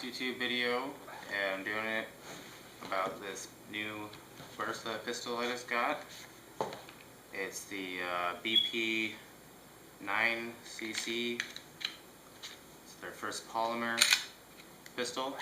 YouTube video, and I'm doing it about this new Bersa pistol I just got. It's the BP9CC. It's their first polymer pistol.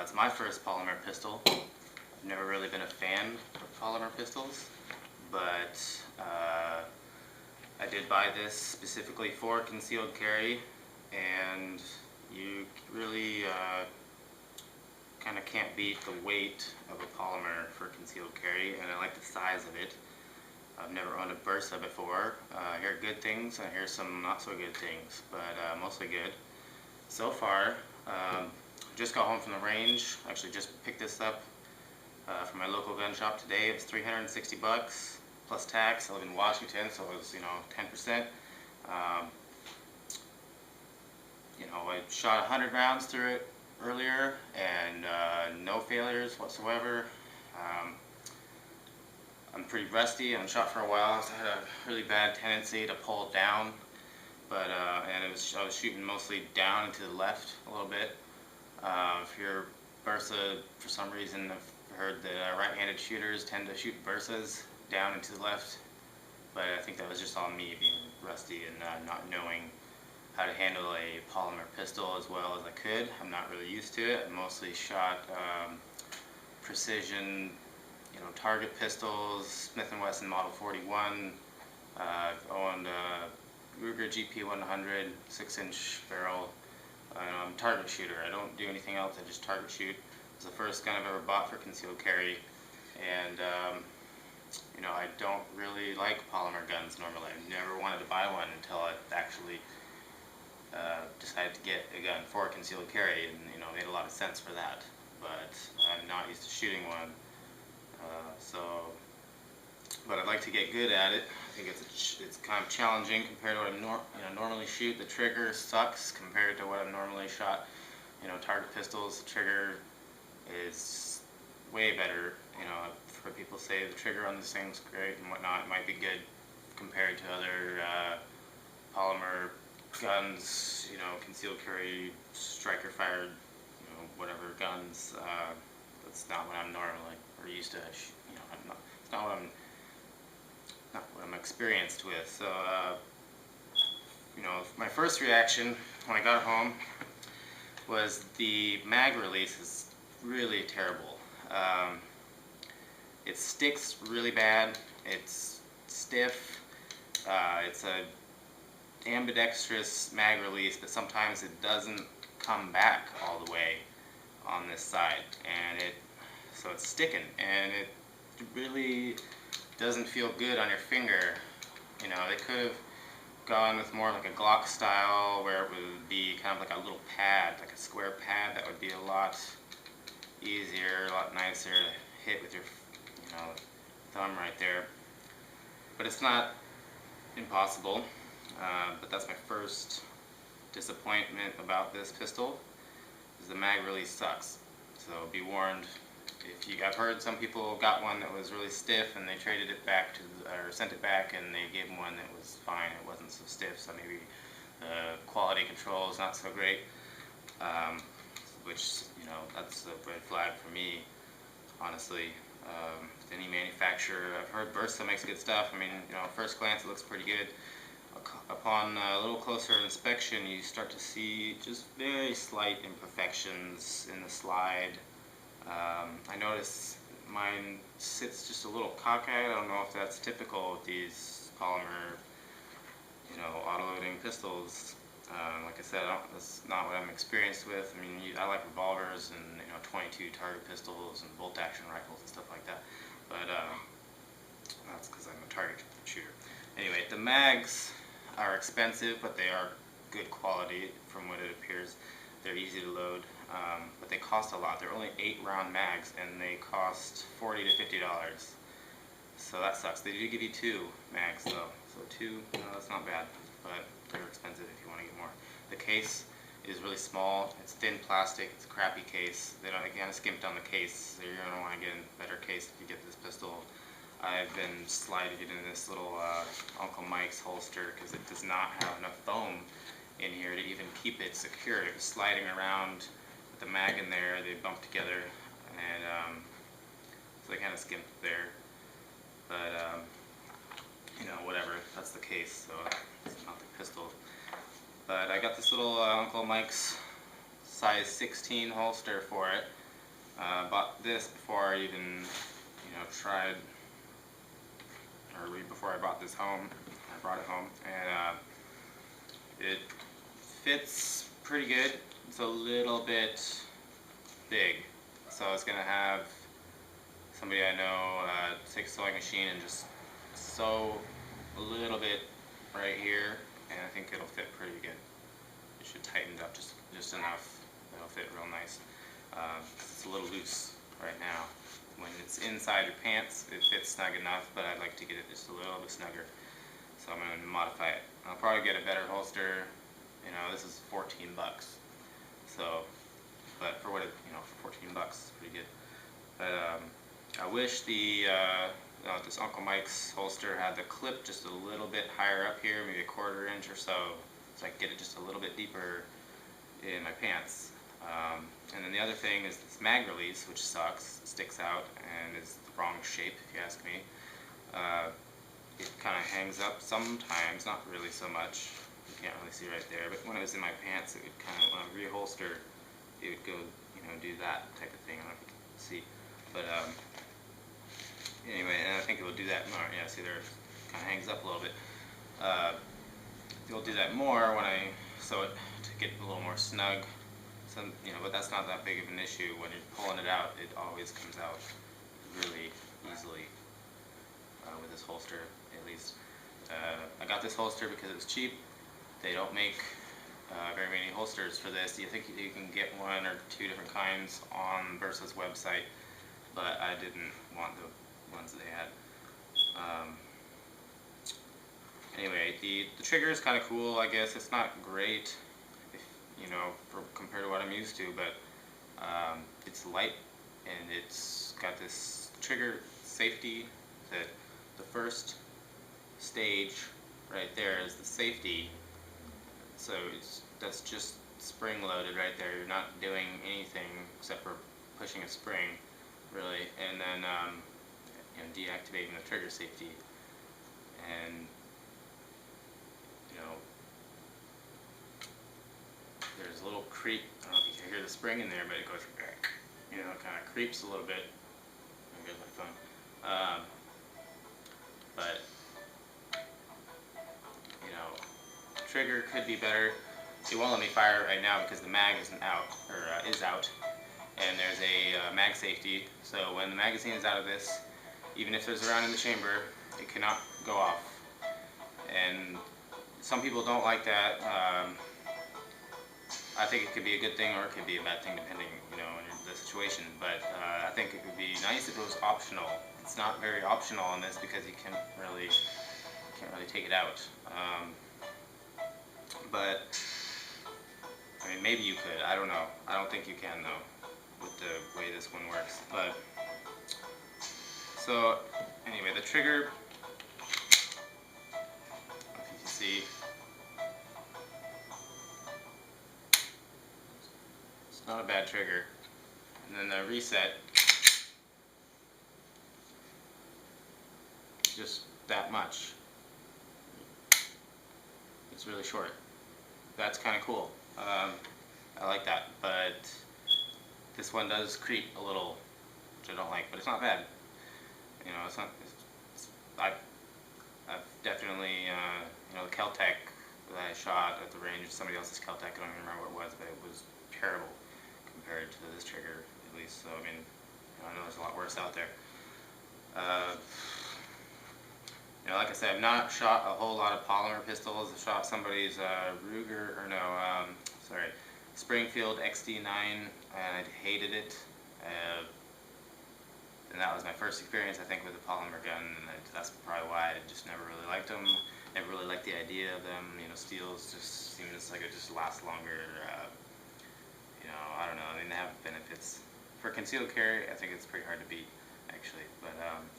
It's my first polymer pistol. I've never really been a fan of polymer pistols, but I did buy this specifically for concealed carry, and you really kind of can't beat the weight of a polymer for concealed carry, and I like the size of it. I've never owned a Bersa before. I hear good things, I hear some not so good things, but mostly good. So far, just got home from the range. Actually just picked this up from my local gun shop today. It was 360 bucks plus tax. I live in Washington, so it was 10%. I shot 100 rounds through it earlier, and no failures whatsoever. I'm pretty rusty. I haven't shot for a while, so I had a really bad tendency to pull down, but and I was shooting mostly down and to the left a little bit. If you're Bersa, for some reason, I've heard that right-handed shooters tend to shoot Bersas down and to the left, but I think that was just on me being rusty and not knowing how to handle a polymer pistol as well as I could. I'm not really used to it. I mostly shot precision, target pistols, Smith & Wesson Model 41. I've owned a Ruger GP100 6-inch barrel. I'm a target shooter. I don't do anything else. I just target shoot. It's the first gun I've ever bought for concealed carry, and I don't really like polymer guns normally. I never wanted to buy one until I actually decided to get a gun for concealed carry, and made a lot of sense for that. But I'm not used to shooting one, but I'd like to get good at it. I think it's kind of challenging compared to what I normally shoot. The trigger sucks compared to what I've normally shot. Target pistols, the trigger is way better. I've heard people say the trigger on this thing's great and whatnot. It might be good compared to other polymer guns, concealed carry, striker fired, whatever guns. That's not what I'm normally or used to. It's not what I'm experienced with. So, my first reaction when I got home was the mag release is really terrible. It sticks really bad. It's stiff. It's a ambidextrous mag release, but sometimes it doesn't come back all the way on this side, and so it's sticking, and it really doesn't feel good on your finger. They could have gone with more like a Glock style, where it would be kind of like a little pad, like a square pad. That would be a lot easier, a lot nicer to hit with your thumb right there. But it's not impossible. But that's my first disappointment about this pistol, is the mag really sucks. So be warned. I've heard some people got one that was really stiff and they traded it back or sent it back, and they gave them one that was fine. It wasn't so stiff, so maybe the quality control is not so great. Which that's a red flag for me, honestly. Any manufacturer, I've heard Bersa makes good stuff. At first glance it looks pretty good. Upon a little closer inspection, you start to see just very slight imperfections in the slide. I notice mine sits just a little cockeyed. I don't know if that's typical with these polymer, auto-loading pistols. Like I said, that's not what I'm experienced with. I like revolvers and 22 target pistols and bolt-action rifles and stuff like that. But that's because I'm a target shooter. Anyway, the mags are expensive, but they are good quality from what it appears. They're easy to load, but they cost a lot. They're only 8-round mags, and they cost $40 to $50. So that sucks. They do give you 2 mags though, so 2, that's not bad, but they're expensive if you want to get more. The case is really small. It's thin plastic. It's a crappy case. They kind of skimped on the case, so you're going to want to get a better case if you get this pistol. I've been sliding it in this little Uncle Mike's holster because it does not have enough foam in here to even keep it secure. It was sliding around the mag in there, they bump together, and so they kind of skimped there. But you know, whatever, that's the case, so it's not the pistol. But I got this little Uncle Mike's size 16 holster for it. Bought this before I even, you know, tried, or before I bought this home. I brought it home, and it fits pretty good. It's a little bit big, so I was gonna have somebody I know take a sewing machine and just sew a little bit right here, and I think it'll fit pretty good. It should tighten up just enough. It'll fit real nice. It's a little loose right now. When it's inside your pants, it fits snug enough, but I'd like to get it just a little bit snugger. So I'm going to modify it. I'll probably get a better holster. You know, this is 14 bucks. So, but for what it, you know, for 14 bucks, it's pretty good. But I wish the this Uncle Mike's holster had the clip just a little bit higher up here, maybe a 1/4 inch or so I could get it just a little bit deeper in my pants. And then the other thing is this mag release, which sucks, sticks out, and is the wrong shape if you ask me. It kind of hangs up sometimes, not really so much. You can't really see right there, but when it was in my pants, it would kind of, when I reholster, it would go, you know, do that type of thing. I don't know if you can see, but anyway, and I think it will do that more. Yeah, see there, it kind of hangs up a little bit. It will do that more when I sew it to get a little more snug. Some, you know, but that's not that big of an issue. When you're pulling it out, it always comes out really easily with this holster, at least. I got this holster because it was cheap. They don't make very many holsters for this. You think you can get 1 or 2 different kinds on Bersa's website, but I didn't want the ones they had. Anyway, the trigger is kind of cool, I guess. It's not great, if, you know, compared to what I'm used to, but it's light, and it's got this trigger safety that the first stage right there is the safety. So that's just spring loaded right there. You're not doing anything except for pushing a spring, really, and then you know, deactivating the trigger safety. And you know, there's a little creep. I don't know if you can hear the spring in there, but it goes, you know, it kind of creeps a little bit. There's my phone. But you know, trigger could be better. It won't let me fire it right now because the mag isn't out, or is out, and there's a mag safety. So when the magazine is out of this, even if there's a round in the chamber, it cannot go off. And some people don't like that. I think it could be a good thing or it could be a bad thing depending, you know, on the situation. But I think it would be nice if it was optional. It's not very optional on this because you can't really take it out. But I mean, maybe you could. I don't know. I don't think you can though, with the way this one works. But so anyway, the trigger, if you can see, it's not a bad trigger. And then the reset, just that much. It's really short. That's kind of cool. I like that, but this one does creep a little, which I don't like, but it's not bad. You know, it's not. I've definitely, you know, the Kel-Tec that I shot at the range of somebody else's Kel-Tec. I don't even remember what it was, but it was terrible compared to this trigger, at least. So I mean, you know, I know there's a lot worse out there. You know, like I said, I've not shot a whole lot of polymer pistols. I've shot somebody's Springfield XD9, and I hated it. And that was my first experience, I think, with a polymer gun, and that's probably why I just never really liked them. Never really liked the idea of them. You know, steels just seems like it just lasts longer. You know, I don't know. I mean, they have benefits. For concealed carry, I think it's pretty hard to beat, actually. But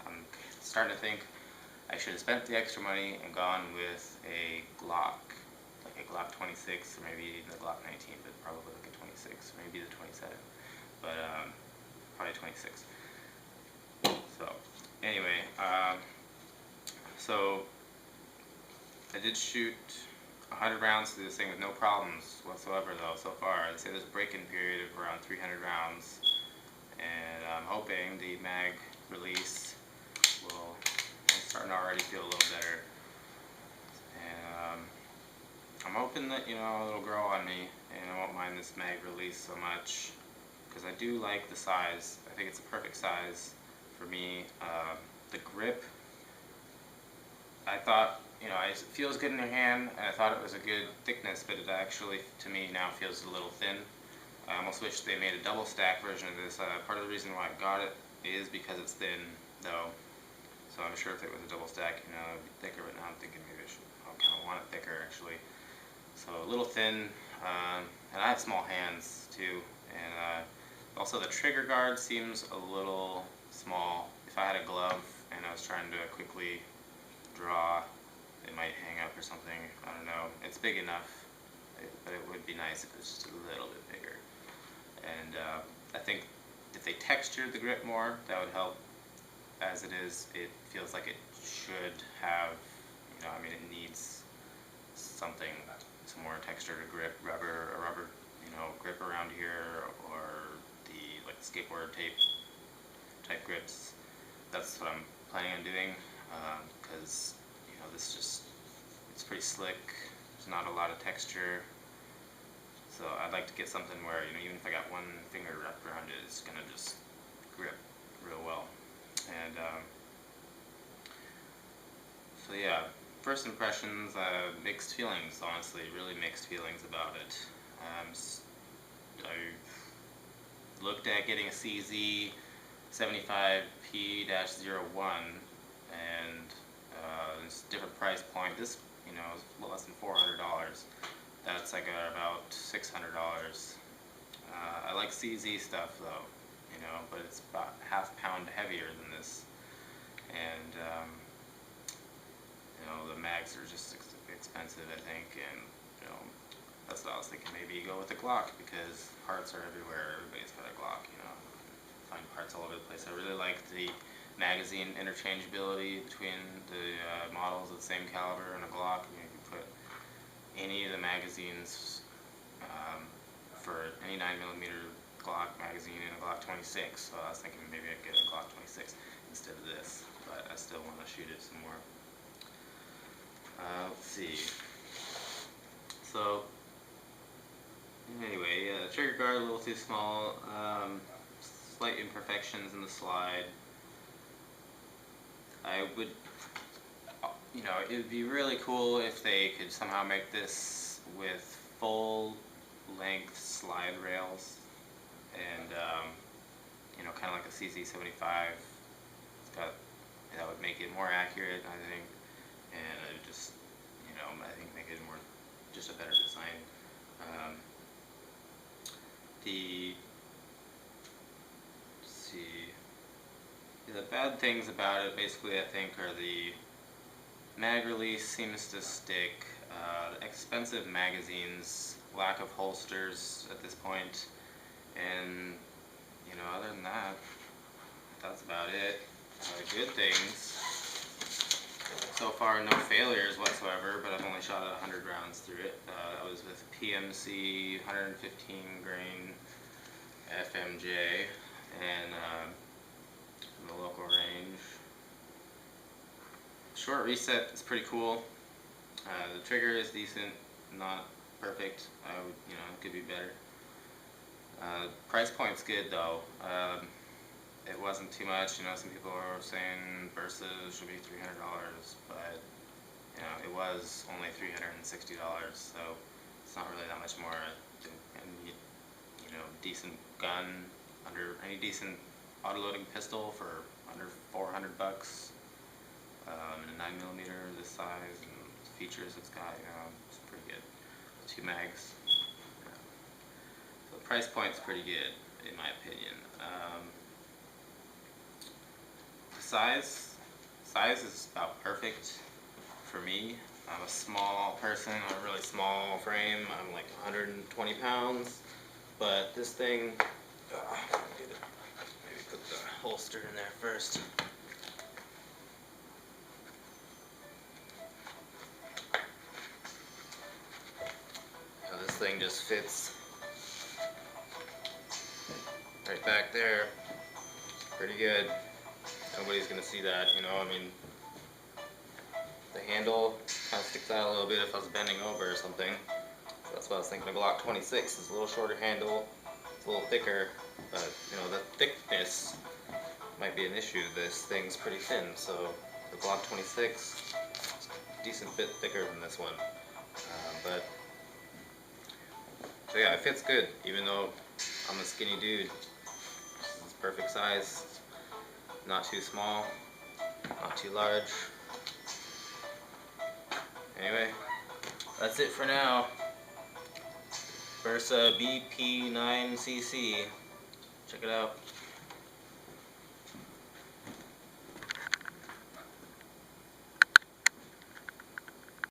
I'm starting to think I should have spent the extra money and gone with a Glock, like a Glock 26 or maybe the Glock 19, but probably like a 26, maybe the 27, but probably 26. So anyway, so I did shoot 100 rounds through this thing with no problems whatsoever though so far. They say there's a break-in period of around 300 rounds, and I'm hoping the mag release will, I'm starting to already feel a little better. And I'm hoping that, you know, it'll grow on me and I won't mind this mag release so much, because I do like the size. I think it's a perfect size for me. The grip, I thought, you know, it feels good in your hand, and I thought it was a good thickness, but it actually, to me, now feels a little thin. I almost wish they made a double stack version of this. Part of the reason why I got it is because it's thin, though. So I'm sure if it was a double stack, you know, it would be thicker, but now I'm thinking maybe I kind of want it thicker, actually. So a little thin, and I have small hands, too, and also the trigger guard seems a little small. If I had a glove and I was trying to quickly draw, it might hang up or something. I don't know. It's big enough, but it would be nice if it was just a little bit bigger. And I think if they textured the grip more, that would help. As it is, it feels like it should have, you know, I mean, it needs something, some more texture to grip, a rubber, you know, grip around here, or the like skateboard tape type grips. That's what I'm planning on doing, because you know, this just, it's pretty slick. There's not a lot of texture, so I'd like to get something where, you know, even if I got one finger wrapped around it, it's gonna just grip real well. And so yeah, first impressions, mixed feelings, honestly, really mixed feelings about it. I looked at getting a CZ 75P-01, and it's a different price point. This, you know, is a little less than $400. That's like about $600. I like CZ stuff though, you know, but it's about half pound heavier than this, and you know, the mags are just expensive, I think, and you know, that's what I was thinking. Maybe go with the Glock, because parts are everywhere. Everybody's got a Glock, you know. Find parts all over the place. I really like the magazine interchangeability between the models of the same caliber and a Glock. You can put any of the magazines for any 9mm Glock magazine in a Glock 26. So I was thinking maybe I'd get a Glock 26 instead of this, but I still want to shoot it some more. Let's see. So anyway, yeah, the trigger guard a little too small. Slight imperfections in the slide. I would, you know, it would be really cool if they could somehow make this with full length slide rails, and you know, kind of like a CZ75. It's got, that would make it more accurate, I think, and it would just, you know, I think make it more, just a better design. Let's see, the bad things about it, basically, I think, are the mag release seems to stick, expensive magazines, lack of holsters at this point, and you know, other than that, that's about it. Good things. So far, no failures whatsoever, but I've only shot 100 rounds through it. That was with PMC 115 grain FMJ, and from the local range. Short reset is pretty cool. The trigger is decent, not perfect. I would, you know, it could be better. Price point's good though. It wasn't too much. You know, some people are saying Bersa should be $300, but you know, it was only $360, so it's not really that much more. And you know, decent gun, under any decent autoloading pistol for under $400. And a 9mm this size, and the features it's got, you know, it's pretty good. 2 mags. So the price point's pretty good, in my opinion. Size is about perfect for me. I'm a small person, a really small frame. I'm like 120 pounds, but this thing, maybe put the holster in there first. Now this thing just fits right back there, pretty good. Nobody's gonna see that, you know. I mean, the handle kind of sticks out a little bit if I was bending over or something. So that's what I was thinking. A Glock 26 is a little shorter handle, it's a little thicker, but you know, the thickness might be an issue. This thing's pretty thin, so the Glock 26 is a decent bit thicker than this one. So yeah, it fits good, even though I'm a skinny dude. It's perfect size, not too small, not too large. Anyway, that's it for now. Bersa BP9CC. Check it out.